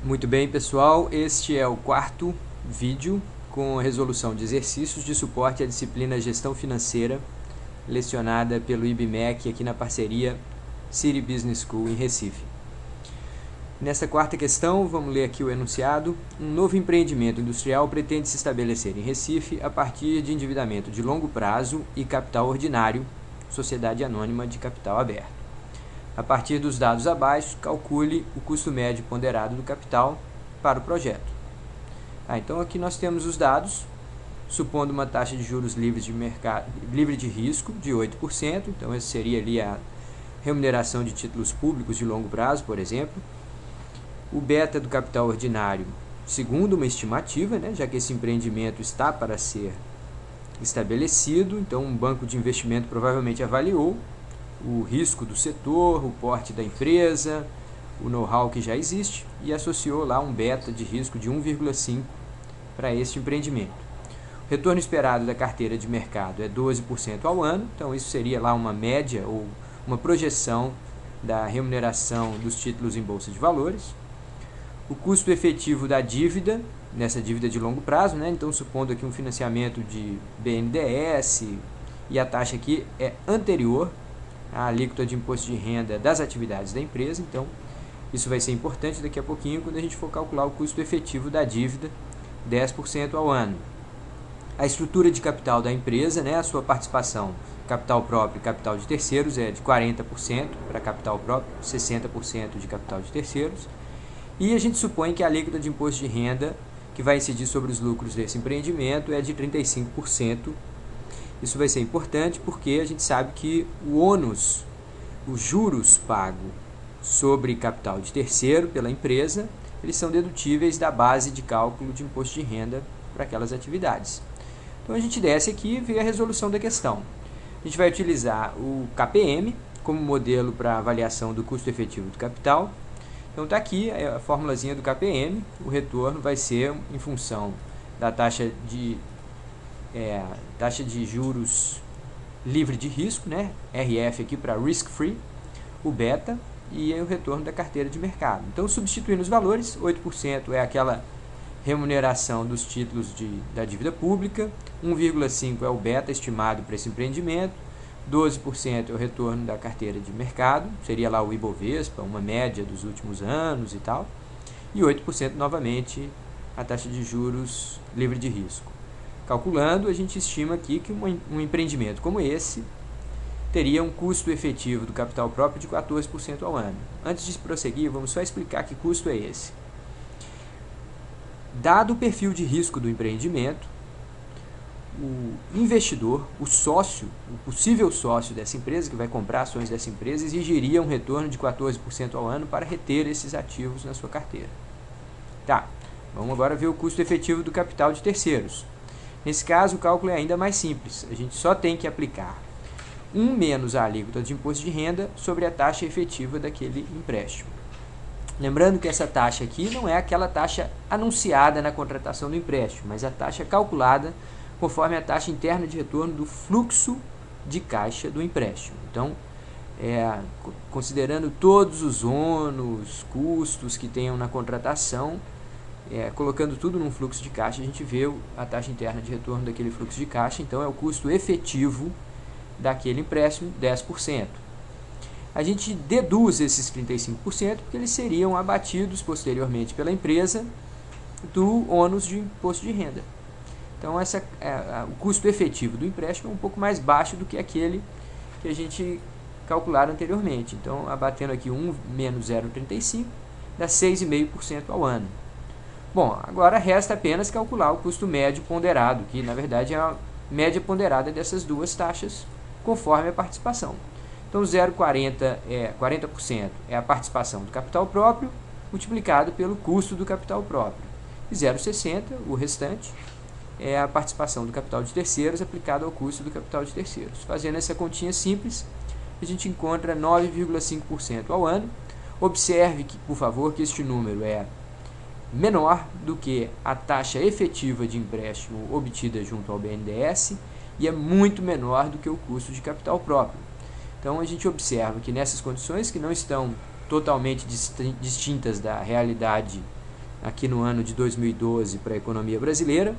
Muito bem, pessoal, este é o quarto vídeo com a resolução de exercícios de suporte à disciplina Gestão Financeira, lecionada pelo IBMEC aqui na parceria City Business School em Recife. Nessa quarta questão, vamos ler aqui o enunciado. Um novo empreendimento industrial pretende se estabelecer em Recife a partir de endividamento de longo prazo e capital ordinário, sociedade anônima de capital aberto. A partir dos dados abaixo, calcule o custo médio ponderado do capital para o projeto. Então aqui nós temos os dados, supondo uma taxa de juros livre de risco de 8%, então essa seria ali a remuneração de títulos públicos de longo prazo, por exemplo. O beta do capital ordinário, segundo uma estimativa, já que esse empreendimento está para ser estabelecido, então um banco de investimento provavelmente avaliou o risco do setor, o porte da empresa, o know-how que já existe e associou lá um beta de risco de 1,5 para este empreendimento. O retorno esperado da carteira de mercado é 12% ao ano, então isso seria lá uma média ou uma projeção da remuneração dos títulos em bolsa de valores. O custo efetivo da dívida, nessa dívida de longo prazo, então supondo aqui um financiamento de BNDES e a taxa aqui é anterior a alíquota de imposto de renda das atividades da empresa, então isso vai ser importante daqui a pouquinho quando a gente for calcular o custo efetivo da dívida, 10% ao ano. A estrutura de capital da empresa, a sua participação, capital próprio e capital de terceiros é de 40% para capital próprio, 60% de capital de terceiros, e a gente supõe que a alíquota de imposto de renda que vai incidir sobre os lucros desse empreendimento é de 35%. Isso vai ser importante porque a gente sabe que o ônus, os juros pagos sobre capital de terceiro pela empresa, eles são dedutíveis da base de cálculo de imposto de renda para aquelas atividades. Então a gente desce aqui e vê a resolução da questão. A gente vai utilizar o KPM como modelo para avaliação do custo efetivo do capital. Então está aqui a formulazinha do KPM, o retorno vai ser em função da taxa de juros livre de risco, RF aqui para risk free, o beta e o retorno da carteira de mercado. Então, substituindo os valores, 8% é aquela remuneração dos títulos da dívida pública, 1,5% é o beta estimado para esse empreendimento, 12% é o retorno da carteira de mercado, seria lá o Ibovespa, uma média dos últimos anos e tal, e 8% novamente a taxa de juros livre de risco. Calculando, a gente estima aqui que um empreendimento como esse teria um custo efetivo do capital próprio de 14% ao ano. Antes de prosseguir, vamos só explicar que custo é esse. Dado o perfil de risco do empreendimento, o investidor, o sócio, o possível sócio dessa empresa, que vai comprar ações dessa empresa, exigiria um retorno de 14% ao ano para reter esses ativos na sua carteira. Tá, vamos agora ver o custo efetivo do capital de terceiros. Nesse caso, o cálculo é ainda mais simples. A gente só tem que aplicar 1 menos a alíquota de imposto de renda sobre a taxa efetiva daquele empréstimo. Lembrando que essa taxa aqui não é aquela taxa anunciada na contratação do empréstimo, mas a taxa calculada conforme a taxa interna de retorno do fluxo de caixa do empréstimo. Então, considerando todos os ônus, custos que tenham na contratação, colocando tudo num fluxo de caixa, a gente vê a taxa interna de retorno daquele fluxo de caixa, então é o custo efetivo daquele empréstimo, 10%. A gente deduz esses 35% porque eles seriam abatidos posteriormente pela empresa do ônus de imposto de renda. Então o custo efetivo do empréstimo é um pouco mais baixo do que aquele que a gente calcularam anteriormente. Então, abatendo aqui 1 menos 0,35 dá 6,5% ao ano. Bom, agora resta apenas calcular o custo médio ponderado, que na verdade é a média ponderada dessas duas taxas, conforme a participação. Então, 0,40% é a participação do capital próprio, multiplicado pelo custo do capital próprio. E 0,60%, o restante, é a participação do capital de terceiros aplicado ao custo do capital de terceiros. Fazendo essa continha simples, a gente encontra 9,5% ao ano. Observe, por favor, que este número é menor do que a taxa efetiva de empréstimo obtida junto ao BNDES e é muito menor do que o custo de capital próprio. Então a gente observa que nessas condições que não estão totalmente distintas da realidade aqui no ano de 2012 para a economia brasileira,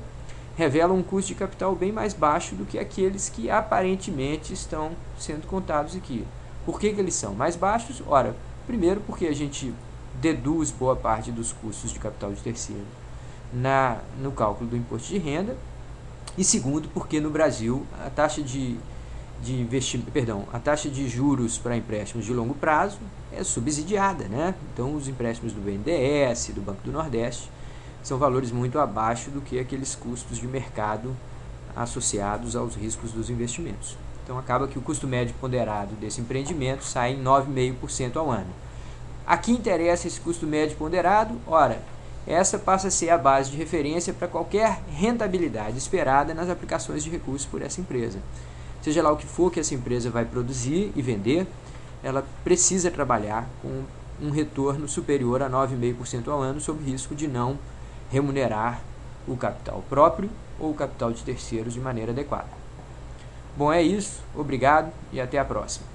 revelam um custo de capital bem mais baixo do que aqueles que aparentemente estão sendo contados aqui. Por que eles são mais baixos? Ora, primeiro porque a gente deduz boa parte dos custos de capital de terceiro no cálculo do imposto de renda, e segundo porque no Brasil a taxa a taxa de juros para empréstimos de longo prazo é subsidiada, né? Então os empréstimos do BNDES, do Banco do Nordeste, são valores muito abaixo do que aqueles custos de mercado associados aos riscos dos investimentos. Então acaba que o custo médio ponderado desse empreendimento sai em 9,5% ao ano. Aqui interessa esse custo médio ponderado, ora, essa passa a ser a base de referência para qualquer rentabilidade esperada nas aplicações de recursos por essa empresa. Seja lá o que for que essa empresa vai produzir e vender, ela precisa trabalhar com um retorno superior a 9,5% ao ano, sob risco de não remunerar o capital próprio ou o capital de terceiros de maneira adequada. Bom, é isso. Obrigado e até a próxima.